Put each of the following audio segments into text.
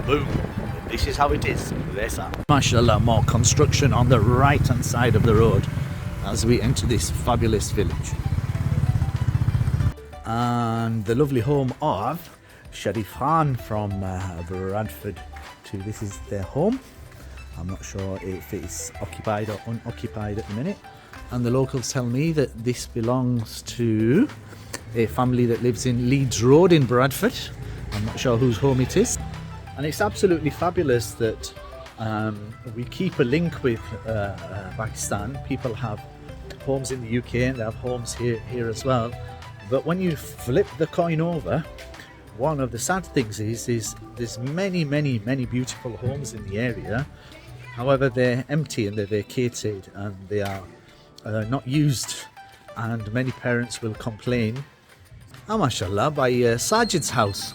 boom, this is how it is. Waisa. MashaAllah, more construction on the right hand side of the road as we enter this fabulous village. And the lovely home of Sharif Khan from Bradford too. This is their home. I'm not sure if it's occupied or unoccupied at the minute. And the locals tell me that this belongs to a family that lives in Leeds Road in Bradford. I'm not sure whose home it is. And it's absolutely fabulous that we keep a link with Pakistan. People have homes in the UK and they have homes here as well. But when you flip the coin over, one of the sad things is there's many beautiful homes in the area. However, they're empty and they're vacated and they are not used, and many parents will complain. MashaAllah, by Sajid's house,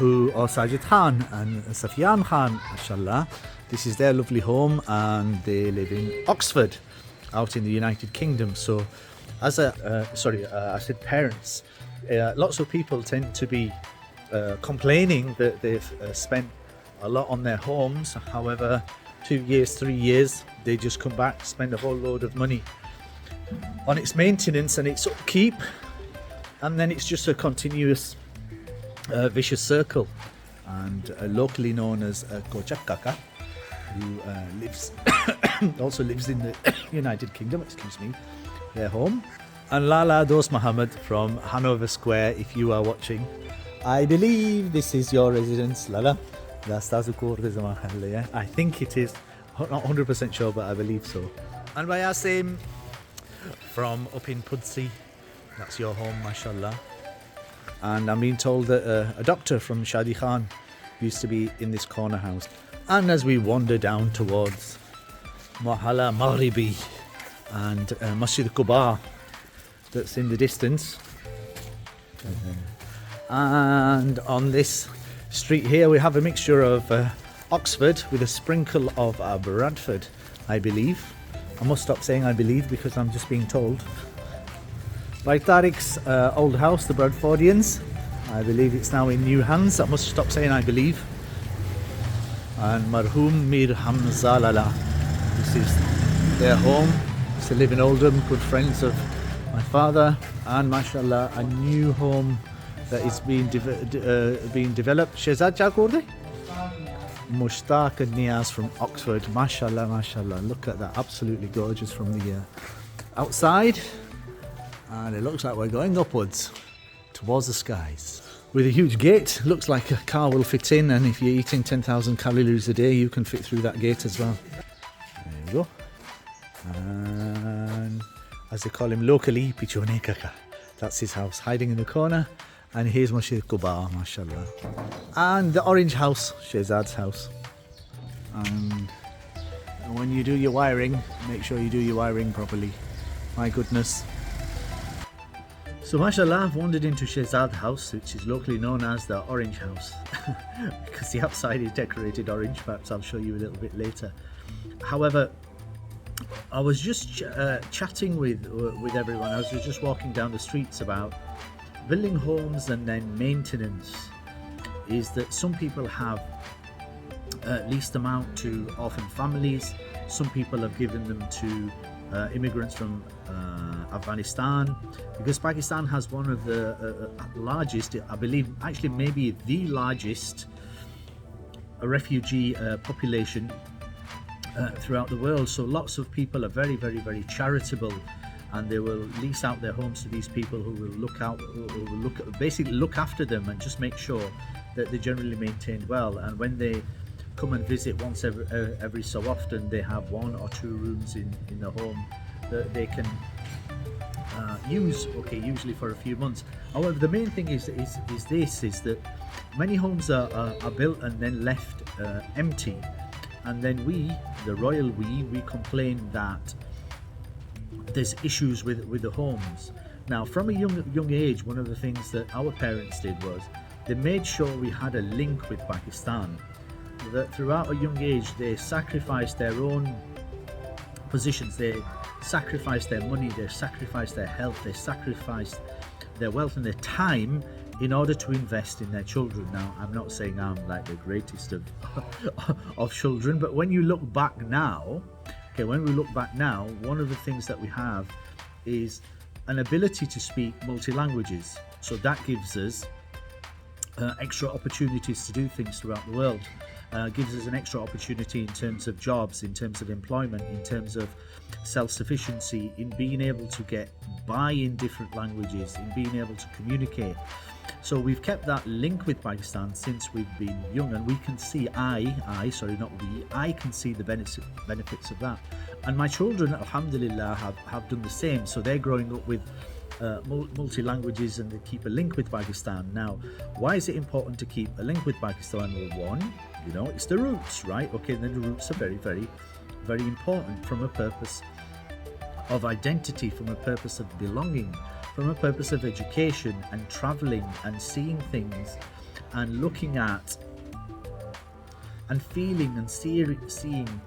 or Sajid Khan and Safiyan Khan, MashaAllah. This is their lovely home and they live in Oxford, out in the United Kingdom. So as I said parents, lots of people tend to be complaining that they've spent a lot on their homes. However, 2 years, 3 years, they just come back, spend a whole load of money on its maintenance and its upkeep, and then it's just a continuous vicious circle. And locally known as Kochak Kaka, who lives also lives in the United Kingdom, excuse me, their home. And Lala Dost Muhammad from Hanover Square, if you are watching, I believe this is your residence, Lala. I think it is, not 100% sure, but I believe so. And Waisa from up in Pudsey, that's your home, mashallah. And I'm being told that a doctor from Shadi Khan used to be in this corner house. And as we wander down towards Mahalla Maghribi and Masjid Quba that's in the distance, and on this street here we have a mixture of Oxford with a sprinkle of Bradford, I believe. I must stop saying I believe because I'm just being told. By Tariq's old house, the Bradfordians, I believe it's now in new hands. I must stop saying I believe. And Marhum Mir Hamza Lala, this is their home. It's to live in Oldham, good friends of my father, and mashallah, a new home that is being developed. Shehzad Chakurde? Mushtaq and Niaz from Oxford. Mashallah, mashallah. Look at that, absolutely gorgeous from the outside. And it looks like we're going upwards towards the skies. With a huge gate, looks like a car will fit in, and if you're eating 10,000 calories a day, you can fit through that gate as well. There you go. And as they call him locally, Pichone Kaka. That's his house, hiding in the corner. And here's Masjid Quba, mashallah. And the orange house, Shehzad's house. And when you do your wiring, make sure you do your wiring properly. My goodness. So mashallah, I've wandered into Shehzad's house, which is locally known as the orange house. Because the outside is decorated orange, perhaps I'll show you a little bit later. However, I was just chatting with everyone. I was just walking down the streets about building homes and then maintenance. Is that some people have leased them out to orphan families. Some people have given them to immigrants from Afghanistan, because Pakistan has one of the largest, I believe, actually maybe the largest refugee population throughout the world. So lots of people are very charitable, and they will lease out their homes to these people who will basically look after them and just make sure that they're generally maintained well. And when they come and visit once every so often, they have 1 or 2 rooms in the home that they can use, usually for a few months. However, the main thing is that many homes are built and then left empty, and then we complain that there's issues with the homes. Now, from a young age, one of the things that our parents did was they made sure we had a link with Pakistan. That throughout a young age, they sacrificed their own positions, they sacrificed their money, they sacrificed their health, they sacrificed their wealth and their time in order to invest in their children. Now, I'm not saying I'm like the greatest of of children, but when you look back now, when we look back now, one of the things that we have is an ability to speak multi-languages. So that gives us extra opportunities to do things throughout the world. Gives us an extra opportunity in terms of jobs, in terms of employment, in terms of self-sufficiency, in being able to get by in different languages, in being able to communicate. So we've kept that link with Pakistan since we've been young, and we can see, I can see the benefits of that. And my children, alhamdulillah, have done the same. So they're growing up with multi-languages, and they keep a link with Pakistan. Now, why is it important to keep a link with Pakistan? Well, one, it's the roots, right? Okay, then the roots are very, very, very important from a purpose of identity, from a purpose of belonging, from a purpose of education and traveling and seeing things and looking at and feeling and seeing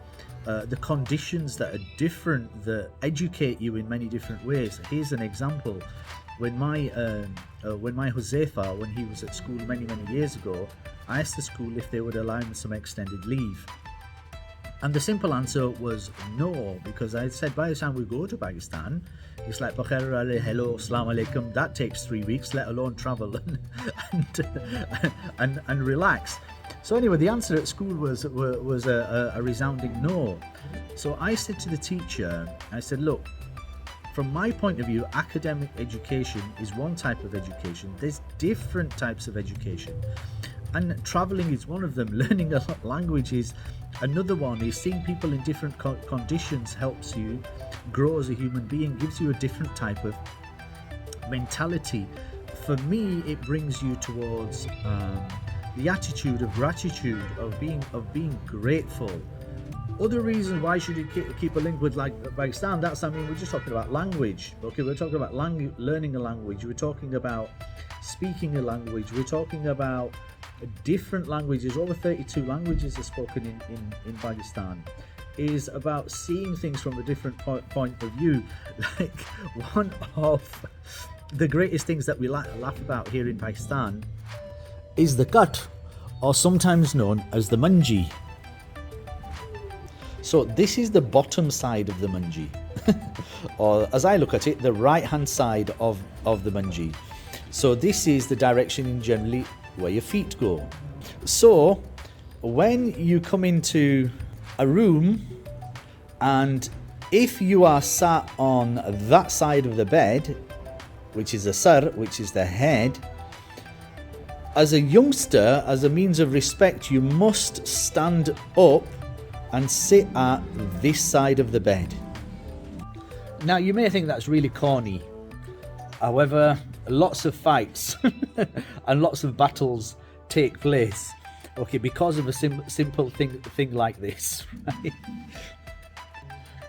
the conditions that are different, that educate you in many different ways. Here's an example. When my Huzaifa, when he was at school many years ago, I asked the school if they would allow him some extended leave. And the simple answer was no, because I said by the time we go to Pakistan, it's like hello, assalamu alaikum, that takes 3 weeks, let alone travel and relax. So anyway, the answer at school was a resounding no. So I said to the teacher, I said, look, from my point of view, academic education is one type of education. There's different types of education. And traveling is one of them. Learning a language is another one. Is seeing people in different conditions helps you grow as a human being, gives you a different type of mentality. For me, it brings you towards the attitude of gratitude, of being grateful. Other reasons why should you keep a link with Pakistan? We're just talking about language. Okay, we're talking about learning a language. We're talking about speaking a language. We're talking about different languages. Over 32 languages are spoken in Pakistan. Is about seeing things from a different point of view. Like, one of the greatest things that we laugh about here in Pakistan is the cut, or sometimes known as the manji. So this is the bottom side of the manji, or as I look at it, the right hand side of the manji. So this is the direction in generally where your feet go. So when you come into a room, and if you are sat on that side of the bed, which is the sar, which is the head, as a youngster, as a means of respect, you must stand up and sit at this side of the bed. Now, you may think that's really corny. However, lots of fights and lots of battles take place, okay, because of a simple thing like this, right?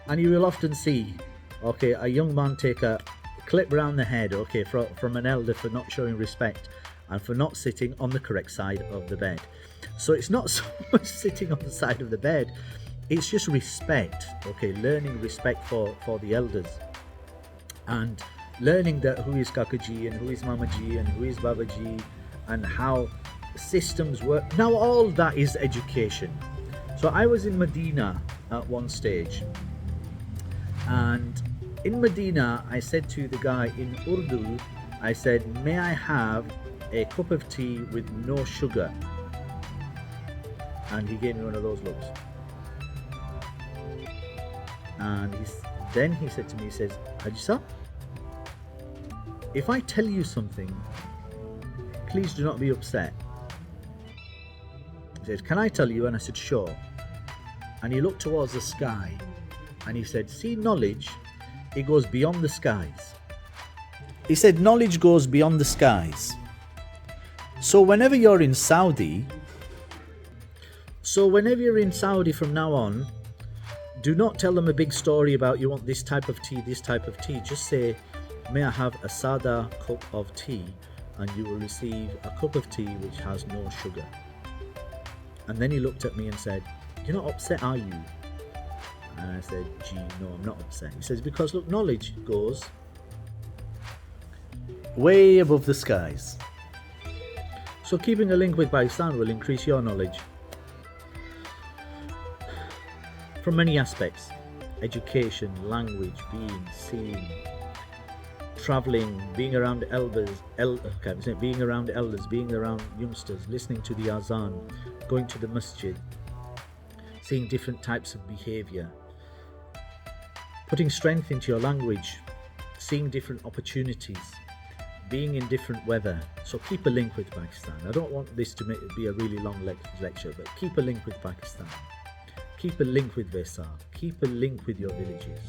And you will often see, okay, a young man take a clip round the head, okay, from an elder for not showing respect and for not sitting on the correct side of the bed. So it's not so much sitting on the side of the bed, it's just respect, okay, learning respect for the elders, and learning that who is Kakaji and who is Mamaji and who is Babaji, and how systems work. Now all that is education. So I was in Medina at one stage, and in Medina I said to the guy in Urdu, I said, may I have a cup of tea with no sugar? And he gave me one of those looks. And then he said to me, he says, Hajisa, if I tell you something, please do not be upset. He said, can I tell you? And I said, sure. And he looked towards the sky and he said, see, knowledge, it goes beyond the skies. He said, knowledge goes beyond the skies. So whenever you're in Saudi from now on, do not tell them a big story about you want this type of tea. Just say, may I have a sada cup of tea, and you will receive a cup of tea which has no sugar. And then he looked at me and said, you're not upset, are you? And I said, gee, no, I'm not upset. He says, because look, knowledge goes way above the skies. So keeping a link with Pakistan will increase your knowledge from many aspects: education, language, being, seeing, traveling, being around elders, being around youngsters, listening to the azan, going to the masjid, seeing different types of behavior, putting strength into your language, seeing different opportunities, being in different weather. So keep a link with Pakistan. I don't want this to be a really long lecture, but keep a link with Pakistan. Keep a link with Waisa. Keep a link with your villages.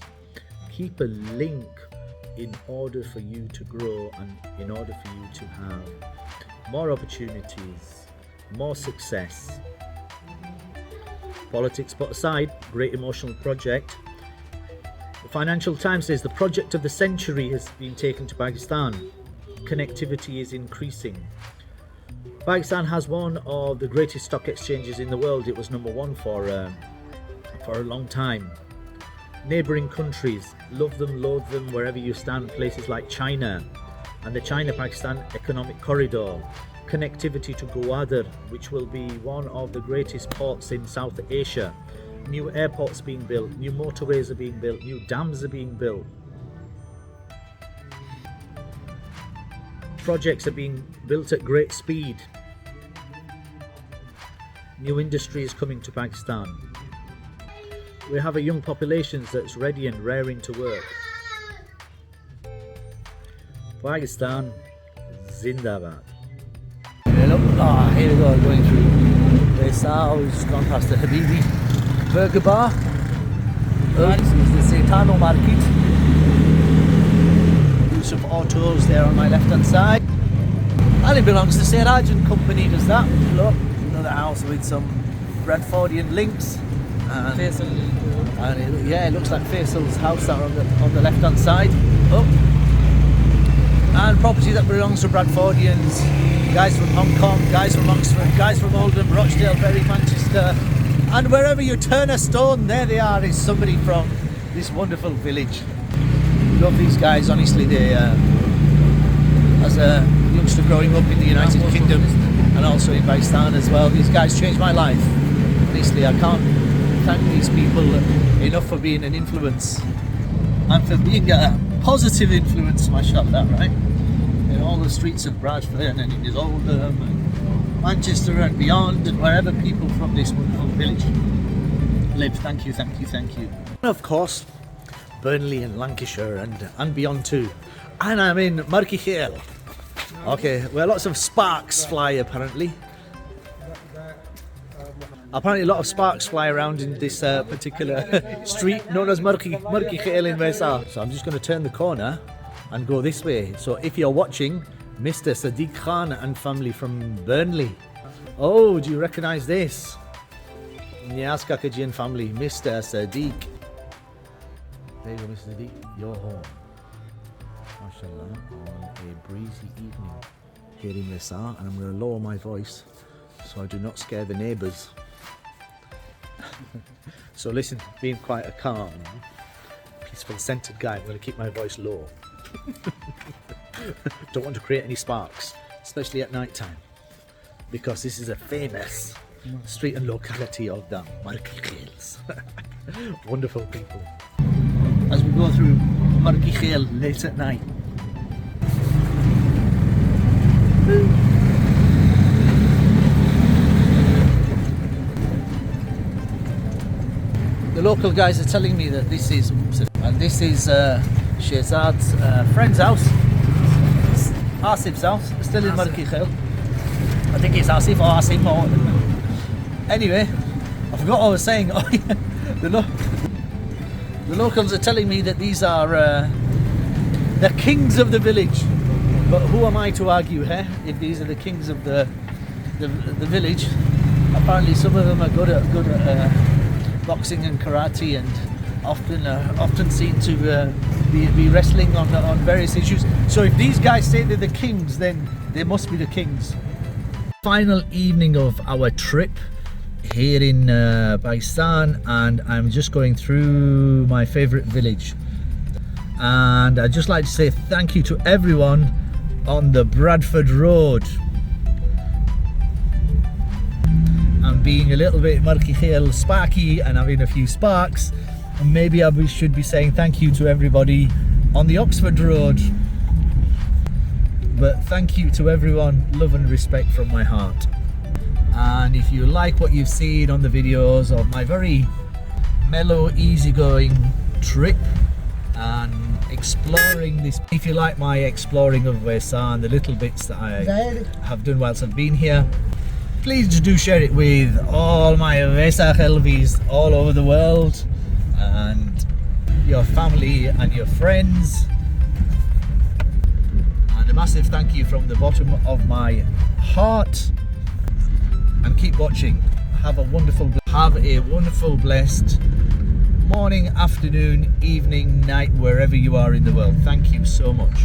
Keep a link in order for you to grow and in order for you to have more opportunities, more success. Politics put aside, great emotional project. The Financial Times says the project of the century has been taken to Pakistan. Connectivity is increasing. Pakistan has one of the greatest stock exchanges in the world. It was number one for a long time. Neighbouring countries, love them, loathe them, wherever you stand. Places like China and the China-Pakistan Economic Corridor. Connectivity to Gwadar, which will be one of the greatest ports in South Asia. New airports being built, new motorways are being built, new dams are being built. Projects are being built at great speed. New industry is coming to Pakistan. We have a young population that's ready and raring to work. Pakistan, Zindabad. Hello. Here we go, going through Waisa. We've just gone past the Habibi Burger Bar. This is the Saitano Market. Use of autos there on my left hand side. And it belongs to Siraj and Company, does that. Look, another house with some Bradfordian links. And it looks like Faisal's house there on the left hand side. Oh. And property that belongs to Bradfordians, guys from Hong Kong, guys from Oxford, guys from Oldham, Rochdale, Bury, Manchester, and wherever you turn a stone, there they are, is somebody from this wonderful village. Love these guys, honestly. They, as a youngster growing up in the United Kingdom and also in Pakistan as well, these guys changed my life. Honestly, I can't thank these people enough for being an influence and for being a positive influence, mashallah, right? In all the streets of Bradford and in his Oldham and Manchester and beyond, and wherever people from this wonderful village live. Thank you, thank you, thank you. And of course, Burnley and Lancashire and beyond too. And I'm in Markikhail. Okay, where lots of sparks fly apparently. Apparently a lot of sparks fly around in this particular street known as Markikhail in Waisa. So I'm just going to turn the corner and go this way. So if you're watching, Mr. Siddique Khan and family from Burnley. Oh, do you recognise this? Niaz Kakaji and family, Mr. Siddique. There you go, Mr. Siddique, you're home. MashaAllah, on a breezy evening here in Waisa, and I'm going to lower my voice so I do not scare the neighbours. So listen, being quite a calm, peaceful, centered guy, I'm going to keep my voice low. Don't want to create any sparks, especially at night time, because this is a famous street and locality of the Markikhails. Wonderful people. As we go through Markikhail late at night. The local guys are telling me that this is Shehzad's friend's house, Asif's house, still in Markikhail. I think it's Asif or Asif or... Anyway, I forgot what I was saying. Oh, yeah. The locals are telling me that these are the kings of the village. But who am I to argue here if these are the kings of the village? Apparently some of them are good at boxing and karate, and often seen to be wrestling on various issues. So if these guys say they're the kings, then they must be the kings. Final evening of our trip here in Pakistan, and I'm just going through my favourite village. And I'd just like to say thank you to everyone on the Bradford Road. I'm being a little bit markichel sparky and having a few sparks. And maybe I should be saying thank you to everybody on the Oxford Road. But thank you to everyone, love and respect from my heart. And if you like what you've seen on the videos of my very mellow, easygoing trip and exploring this, if you like my exploring of Waisa and the little bits that I have done whilst I've been here, please do share it with all my Waisa Helvies all over the world and your family and your friends. And a massive thank you from the bottom of my heart, and keep watching. Have a wonderful, blessed morning, afternoon, evening, night, wherever you are in the world. Thank you so much.